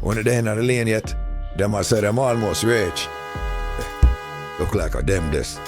When they ain't on the lane yet, them I say them almost reach. Look like a them this.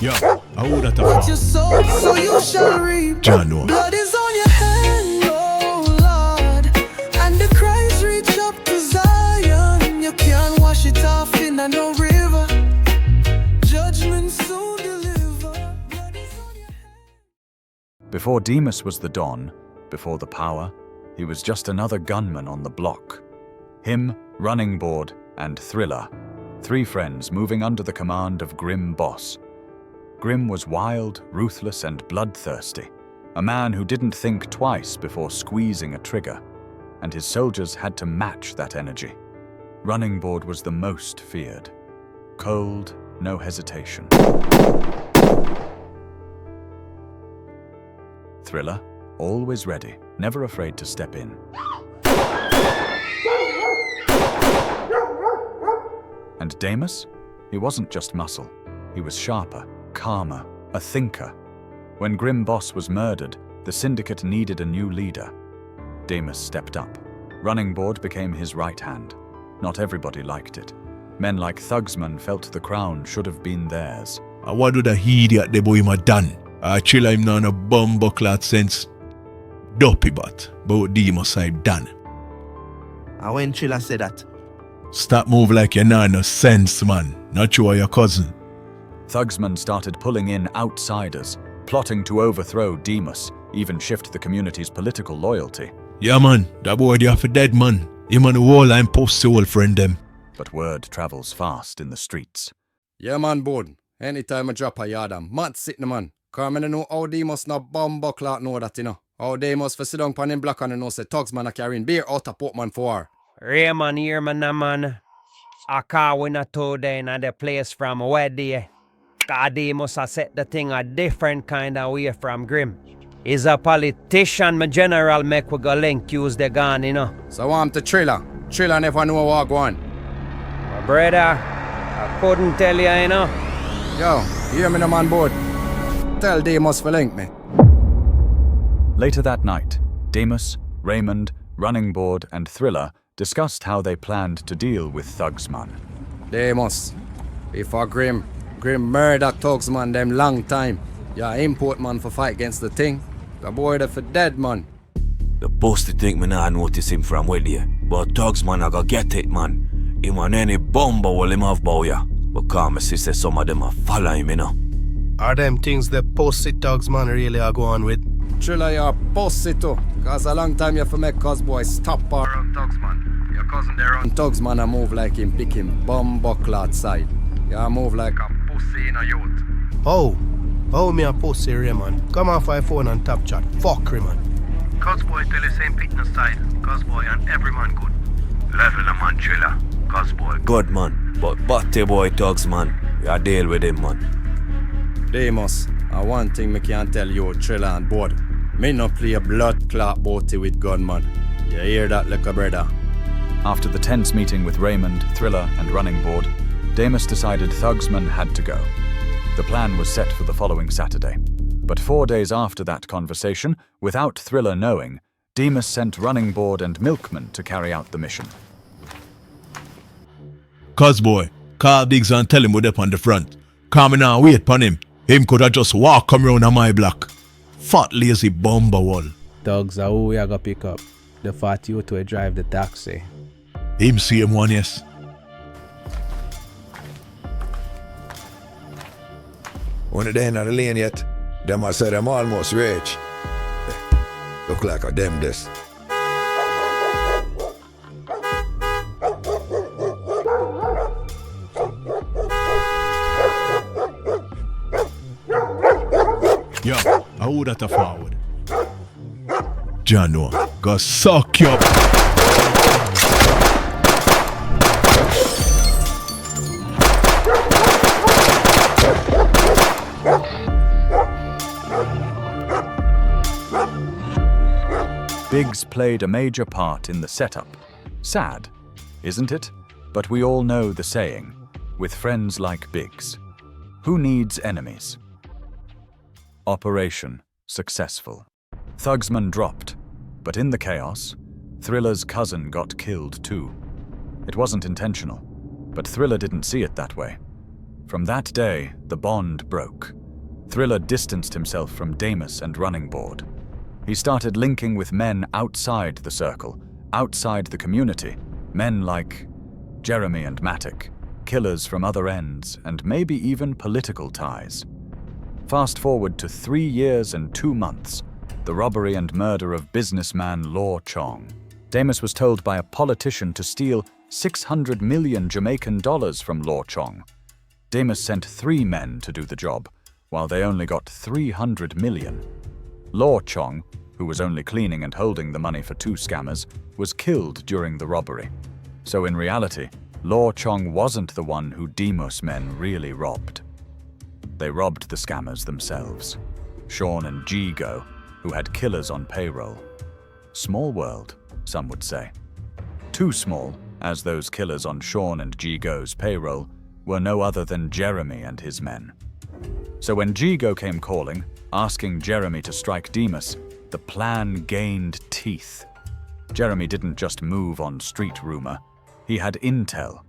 Yo, I would have to your soul, so you shall reap. John, Blood is on your hand, oh Lord, and the cries reach up to Zion. You can't wash it off in no river. Judgment soon deliver. Blood is on your hand. Before Demus was the Don, before the power, he was just another gunman on the block. Him, Running Board, and Thrilla, 3 friends moving under the command of Grim Boss. Grim was wild, ruthless, and bloodthirsty, a man who didn't think twice before squeezing a trigger, and his soldiers had to match that energy. Running Board was the most feared. Cold, no hesitation. Thrilla, always ready, never afraid to step in. And Demus? He wasn't just muscle. He was sharper, calmer, a thinker. When Grim Boss was murdered, the syndicate needed a new leader. Demus stepped up. Running Board became his right hand. Not everybody liked it. Men like Thugsman felt the crown should have been theirs. I what do the idiot the boy him a done? I chill him down a bumbleclad sense. Dopey but Demus I done. And when Thrilla said that, Stop move like you nah no sense, man. Not you or your cousin. Thugsman started pulling in outsiders, plotting to overthrow Demus, even shift the community's political loyalty. Yeah man, that boy they have a dead man. Him and the wall I'm post old friend them. But word travels fast in the streets. Yeah man, Borden. Anytime I drop a yard, I'm mad sitting man. Cause I know how Demus no bumbuckler know that, you know. How Demus for sit down pan him block and know say Thugsman a carrying beer out of Portman for her. Raymond here, man. I car we not told in the place from where they. God, they must have set the thing a different kind of way from Grim. He's a politician, my general make we go link use the gun, you know. So I'm to Thrilla. Thrilla never know what go on. My brother, I couldn't tell you, you know. Yo, hear me no man board. Tell Demus for link me. Later that night, Demus, Raymond, Running Board, and Thrilla discussed how they planned to deal with Thugsman. Demus, before Grim murder Thugsman them long time. Yeah, import man for fight against the thing. The boy there for dead man. The boasting think me not notice him from where there. But Thugsman I go get it man. Him and any bomber will him have bow ya. But come me sister some of them a follow him, you know. are them things the pussy Thugsman really are going with? Thrilla, you're pussy too. Cause a long time you have to make cuz boy stop around Thugsman. Your cousin there on Thugsman a move like him pick him bumbuckle outside. You move like a pussy in a youth. Oh me a pussy Raymond. Come off my phone and top chat. Fuck Raymond. Cuz boy tell the same picnic side. Cuz boy and every man good. Level the man Thrilla. Cuz boy good man. But batty boy Thugsman. You deal with him man. Demus, one thing me can tell you, Thrilla and Board. Me no play a blood clot boaty with gunman. You hear that, little brother? After the tense meeting with Raymond, Thrilla, and Running Board, Demus decided Thugsman had to go. The plan was set for the following Saturday. But 4 days after that conversation, without Thrilla knowing, Demus sent Running Board and Milkman to carry out the mission. Cuz boy, call Diggs and tell him we're up on the front. Come in and wait pon him. Him could have just walk come round on my block. Fat lazy bomber wall. Thugs are who we are gonna pick up. The fat youth will drive the taxi. Him see him one, yes. When they ain't on the lane yet, them I say them almost reach. Look like a them this. Yo, who that a forward? Jano, go suck you up. Biggs played a major part in the setup. Sad, isn't it? But we all know the saying. with friends like Biggs. Who needs enemies? Operation successful. Thugsman dropped, but in the chaos, Thrilla's cousin got killed too. It wasn't intentional, but Thrilla didn't see it that way. From that day, the bond broke. Thrilla distanced himself from Demus and Running Board. He started linking with men outside the circle, outside the community, men like Jeremy and Matic, killers from other ends, and maybe even political ties. Fast forward to 3 years and 2 months, the robbery and murder of businessman Law Chong. Demus was told by a politician to steal $600 million Jamaican dollars from Law Chong. Demus sent 3 men to do the job, while they only got $300 million. Law Chong, who was only cleaning and holding the money for 2 scammers, was killed during the robbery. So in reality, Law Chong wasn't the one who Demus men really robbed. They robbed the scammers themselves, Shawn and Geego, who had killers on payroll. Small world, some would say. Too small, as those killers on Shawn and Geego's payroll were no other than Jeremy and his men. So when Geego came calling, asking Jeremy to strike Demus, the plan gained teeth. Jeremy didn't just move on street rumor, he had intel.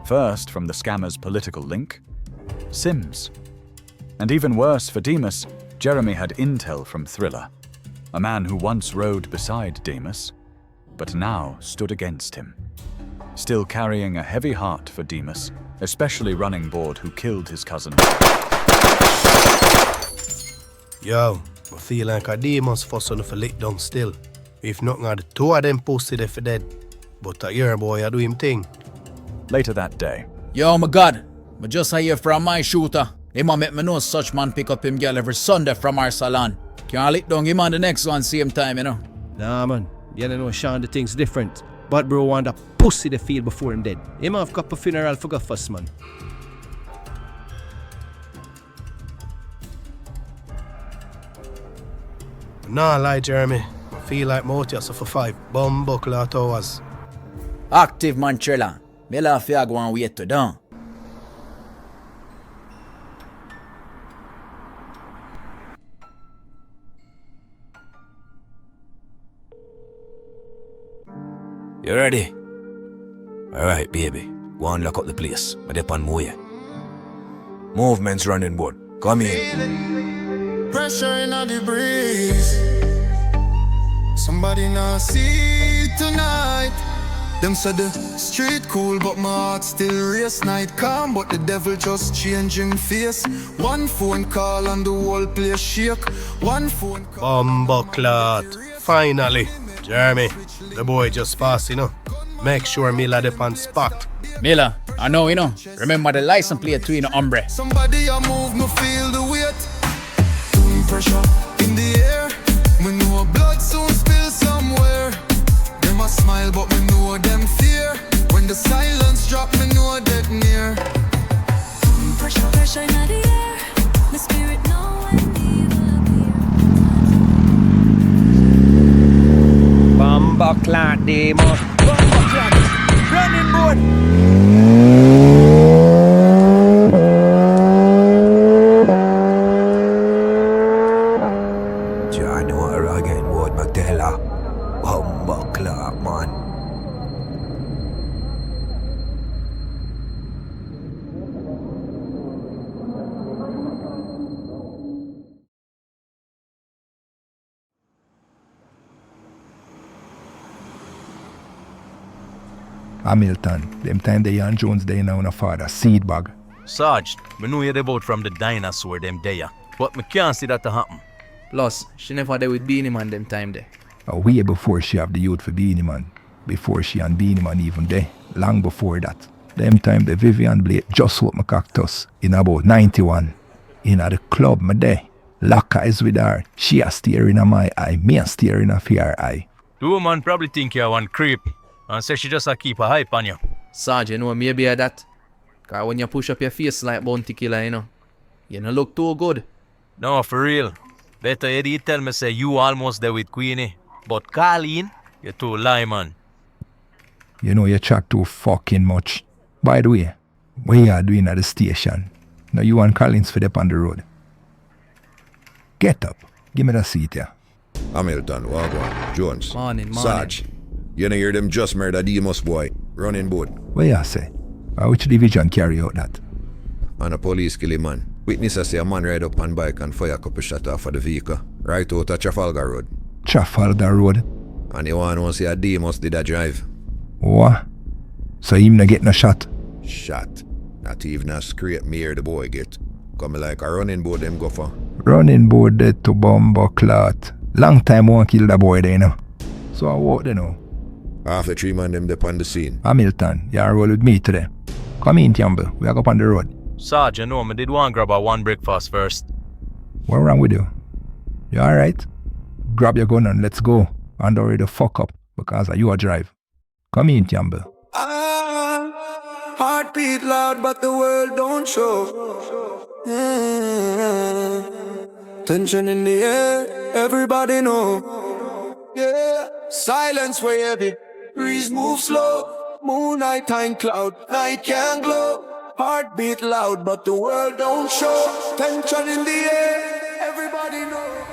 First from the scammer's political link, Sims. And even worse for Demus, Jeremy had intel from Thrilla, a man who once rode beside Demus, but now stood against him. Still carrying a heavy heart for Demus, especially Running Board who killed his cousin. Yo, I feel like a Demus for son for lick down still. If not, the 2 of them pussy they for dead. But your boy, I do him thing. Later that day. Yo, my God, I just hear from my shooter. Him a make me know such man pick up him girl every Sunday from our salon. Can't lick down him on the next one same time, you know. Nah, man. You don't know Shawn, the thing's different. But bro want a pussy the feel before him dead. Him have couple funeral for go first, man. Nah, lie, Jeremy. I feel like Motias for 5 bumbuckle hours. Active man, Thrilla. Me laugh ya go and wait to down. You ready? Alright, baby. Go and lock up the place. I'm up on way. Movement's Running Board. Come in. Pressure in the breeze. Somebody now see tonight. Them said the street cool, but my heart still race. Night calm, but the devil just changing face. One phone call and the whole place shake. One phone call. Bumbuckle. Finally. Jeremy, the boy just fast, you know. Make sure Mila dey on spot. Mila, I know, you know. Remember the license plate to in the umbre. Somebody a move, me feel the weight. Pressure in the air. Me know blood soon spill somewhere. Them a smile, but me know them fear. When the silence drop, me know that near. Pressure, pressure in the air. My spirit know when evil appear. Bumbleclad Demus. Bumbleclad. Running Board. Hamilton, them time they and Jones they now on a father seed bag. Sarge, me know you're about from the dinosaur them there, but me can't see that to happen. Plus, she never there with Beanie Man them time there. Way before she have the youth for Beanie Man. Before she and Beanie Man even there. Long before that. Them time the Vivian Blade just swooped my cactus in about 91. In the club me there. Lock eyes with her. She a staring at my eye. Me a staring at her eye. The woman probably think you're one creep and say she just a keep a hype on you. Sarge, you know maybe that. Cause when you push up your face like bounty killer, you don't look too good. No, for real. Better Eddie tell me say you almost there with Queenie. But Colleen, you're too lie, man. You know you chat too fucking much. By the way, What you are doing at the station? Now you and Collins for up on the road. Get up. Give me the seat here. Hamilton, Wagwan, Jones, Morning. Sarge. You know hear them just murder Demus boy, running boat. What you say? Which division carry out that? And a police kill a man. Witnesses say a man ride up on bike and fire a couple shot off of the vehicle, right out of Trafalgar Road. Trafalgar Road? And you want to say a Demus did a drive. What? So him not get no shot? Shot. Not even a scrape me hear the boy get. Come like a running boat them go for. Running boat dead to bumbo clot. Long time won't kill the boy there, you know. So I walk there now. Half the 3 men them up on the scene. Hamilton, you are roll with me today. Come in, Campbell. We are up on the road. Sarge, you know, me did want to grab a one breakfast first. What wrong with you? You alright? Grab your gun and let's go. And hurry the fuck up because of your drive. Come in, Campbell. Heartbeat loud, but the world don't show. Tension in the air, everybody know. Yeah, silence way heavy, breeze move slow. Moonlight time cloud, night can glow. Heartbeat loud, but the world don't show. Tension in the air, everybody know.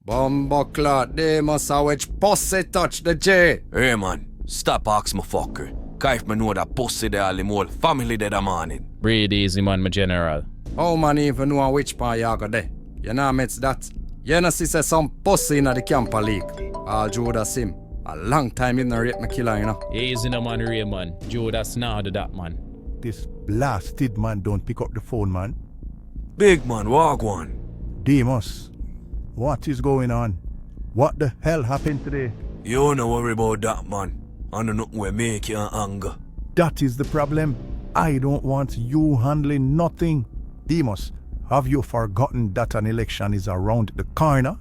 Bumbleclot, they must have which pussy touch the J. Raymond, stop ask my fucker. Cause if me know that pussy there all the whole family dead a morning. Breathe easy, man, my general. How man even know which part you got there? You know it's that. You know see say some pussy in the camper league. All Judas him. A long time in the rape me killer, you know. Easy no man, Raymond. Judas now do that, man. This blasted man don't pick up the phone, man. Big man, Wagwan. Demus, what is going on? What the hell happened today? You don't worry about that, man. I know nothing will make you anger. That is the problem. I don't want you handling nothing. Demus, have you forgotten that an election is around the corner?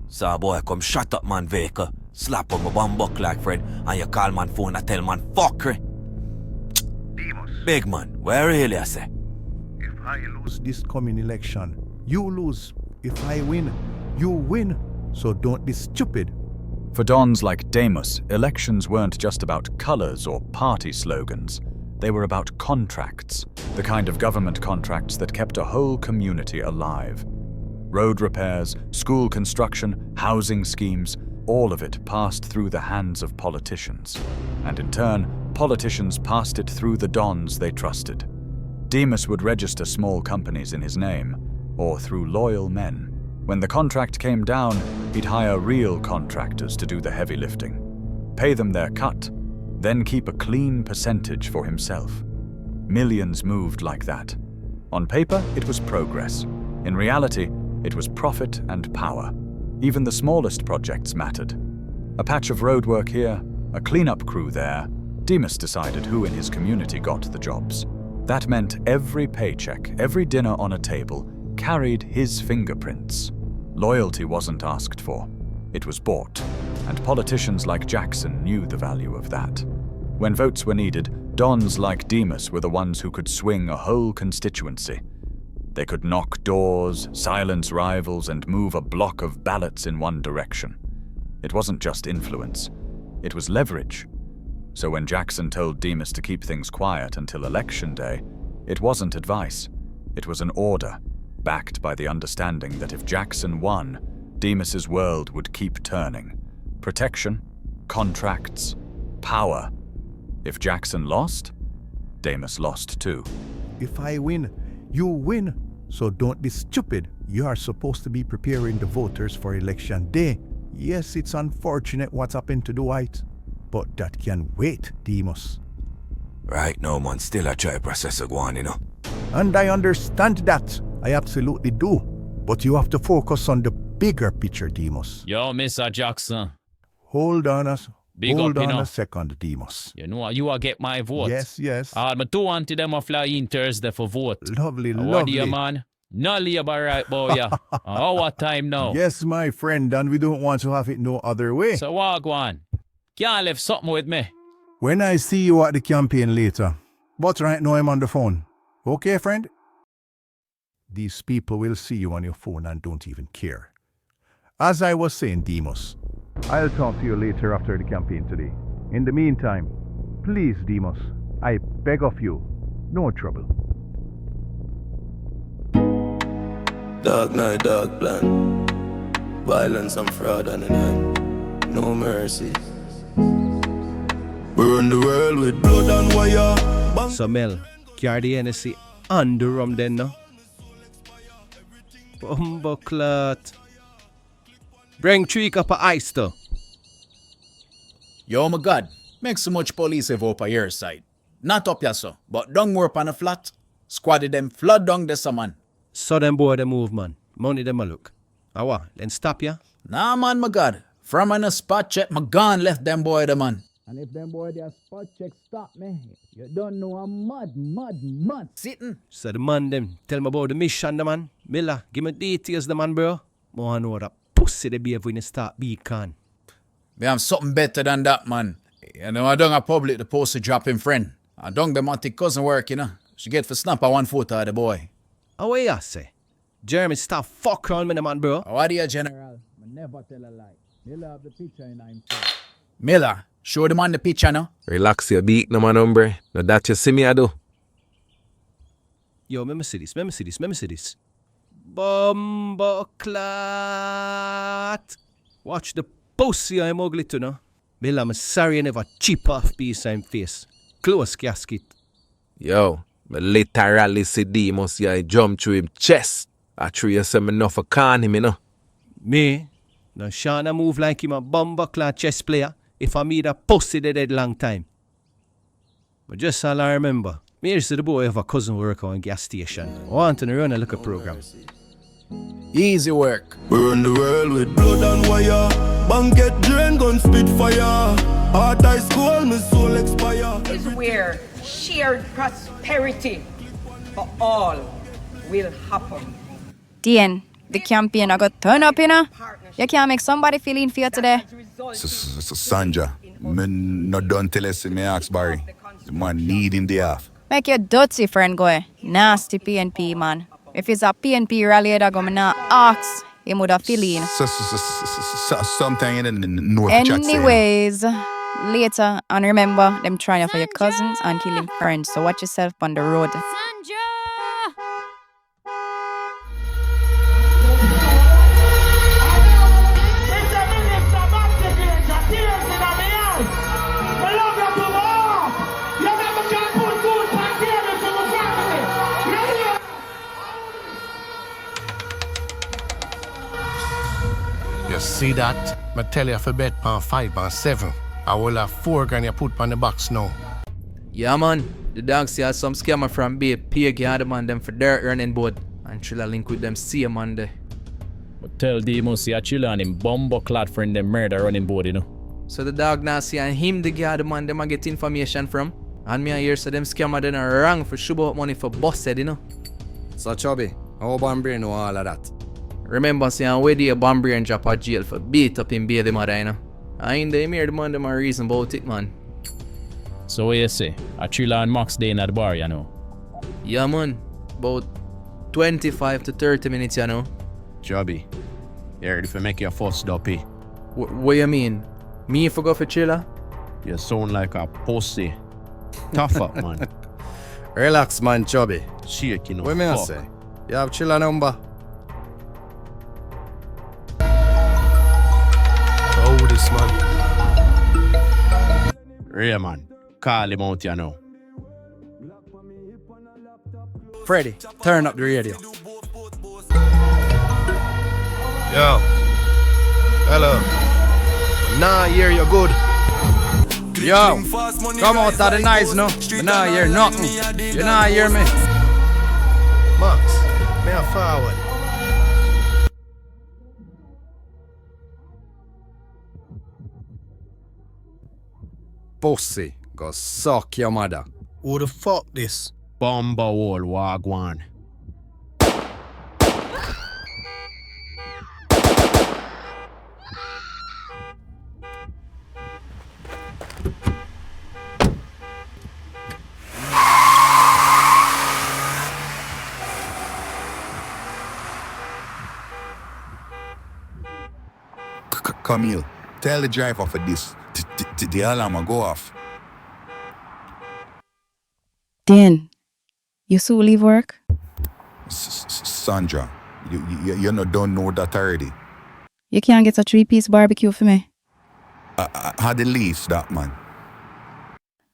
So boy, come shut up man vehicle, slap on my bum buck like Fred, and you call man phone and tell man fuckery. Demus. Big man, where really I say? If I lose This coming election, you lose. If I win, you win. So don't be stupid. For dons like Demus, elections weren't just about colours or party slogans. They were about contracts, the kind of government contracts that kept a whole community alive. Road repairs, school construction, housing schemes, all of it passed through the hands of politicians. And in turn, politicians passed it through the dons they trusted. Demus would register small companies in his name, or through loyal men. When the contract came down, he'd hire real contractors to do the heavy lifting, pay them their cut, then keep a clean percentage for himself. Millions moved like that. On paper, it was progress. In reality, it was profit and power. Even the smallest projects mattered. A patch of roadwork here, a cleanup crew there. Demus decided who in his community got the jobs. That meant every paycheck, every dinner on a table, carried his fingerprints. Loyalty wasn't asked for. It was bought, and politicians like Jackson knew the value of that. When votes were needed, dons like Demus were the ones who could swing a whole constituency. They could knock doors, silence rivals, and move a block of ballots in one direction. It wasn't just influence. It was leverage. So when Jackson told Demus to keep things quiet until election day, it wasn't advice. It was an order, backed by the understanding that if Jackson won, Demus's world would keep turning. Protection, contracts, power. If Jackson lost, Demus lost too. If I win, you win. So don't be stupid. You are supposed to be preparing the voters for election day. Yes, it's unfortunate what's happened to Dwight, but that can wait, Demus. Right now, man, still a try process of one, you know. And I understand that. I absolutely do. But you have to focus on the bigger picture, Demus. Yo, Mr. Jackson. Hold on Big up, a second, Demus. You know, you will get my vote. Yes. All my 2 them a fly in Thursday for vote. Lovely. What do you, man? No labor right, boy, yeah. What time now? Yes, my friend, and we don't want to have it no other way. So walk one. Can't leave something with me. When I see you at the campaign later. But right now I'm on the phone. Okay, friend? These people will see you on your phone and don't even care. As I was saying, Demus, I'll talk to you later after the campaign today. In the meantime, please, Demus, I beg of you, No trouble. Dark night, dark plan. Violence and fraud on the night. No mercy. Burn the world with blood and wire. So Mel, carry the Hennessy and the rum then no? Bumbleclot. Bring 3 cup of ice though. Yo, my God, make so much police have up on your side. Not up here, so, but down more up on the flat. Squaddy them flood down there, man. So them boy them move, man. Money them a look. Awa, then stop ya? Nah, man, my God. From on a spot check, my gun left them boy the man. And if them boy their spot check stop me, you don't know I'm mad. Sitting. So the man them tell me about the mission, the man. Miller, give me details, the man, bro. More know that pussy they behave when you start beacon. We have something better than that, man. You know, I don't have public the post to drop him friend. I don't them want the cousin work, you know. She get for snap a 1 photo of the boy. How what you say? Jeremy, stop fuck around me, the man, bro. What do you, General? I never tell a lie. Miller have the picture in him face. Miller, show the man the picture now. Relax your beak, no man, hombre. Now that you see me, I do. Yo, let me see this. Bumbleclot. Watch the pussy I'm ugly to, no? Bill, I'm sorry I never chip off piece on face. Close casket. Yo, me literally see Demus, yeah, jump through him chest. I threw you some enough for can him, you know. Me? Now Shawn a move like him a bumbleclot chess player. If I meet a pussy dead long time. But just all I remember, me used to the boy have a cousin work on a gas station. I want to run a little program. Easy work. Burn the world with blood and wire. Bank get drain, gun spit fire. Hard high school, my soul expire. Is where shared prosperity for all will happen. Dean, the campaign I got turn up, you know? You can't make somebody feel in fear today. Sandra, me not done till I see me ask Barry. The man need him day off. Make your dirty friend go. Nasty PNP, man. If it's a PNP rally, that go me not ask. Him would have feel in. Something in the north chat saying. Anyways, later, and remember, them trying for your cousins and killing friends. So watch yourself on the road. You see that? I tell you for bet on 5 on 7. I will have 4 grand you put on the box now. Yeah, man. The dog see some scammer from Bay pay the man them for dirt running board. And Thrilla link with them see man there. But tell Demus you chill on him bumbleclad friend them murder running board, you know. So the dog now see and him the guy the man them I get information from. And me I hear so them scammer then are wrong for shove out money for busted, you know. So Chubby, how Bambury know all of that? Remember saying where the Bambury and drop out jail for beat up in baby mother, you know. I ain't the mere the man them a reason about it, man. So what you say? A Thrilla and Max day in at the bar, you know? Yeah, man. About 25 to 30 minutes, you know. Chubby, you ready for make your first duppy? What you mean? Me for go for Thrilla? You sound like a pussy. Tough up, man. Relax, man, Chubby. Shake, you know. What may I say? You have Thrilla number? Oh, this man. Raymond, call him out, you know. Freddy, turn up the radio. Yo. Hello. Nah, hear you good. Yo, come out of the noise, no? You nah hear nothing. You nah hear me. Max, may I forward? Pussy, go suck your mother. Who the fuck this? Bomba wall wagwan. Camille, tell the driver for this. The alarm will go off. Dan, You soon leave work? Sandra, you don't know that already. You can't get a 3-piece barbecue for me. I had the least, that man.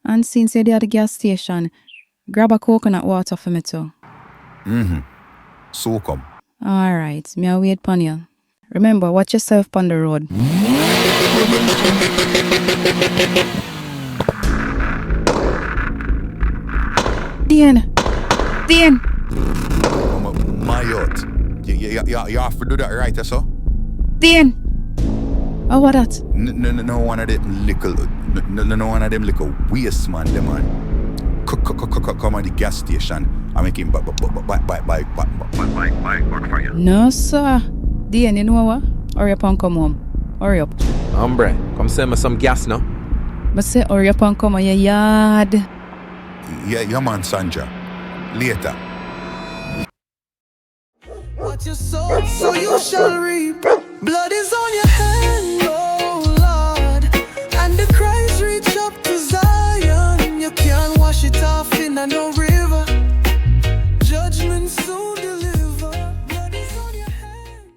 And since you're there at the gas station, grab a coconut water for me too. So come. Alright, me a wait upon you. Remember, watch yourself on the road. Dean! My yacht. You have to do that right, so? Dean! Oh, what that? No one of them little waste man, them man. Come at the gas station and make him buy work for you. No, sir. Dean, you know what? Hurry up and come home. Hurry up. Hombre, come send me some gas now. But say hurry up and come on your yard. Yeah, man, Sandra. Later. What you sow, so you shall reap. Blood is on your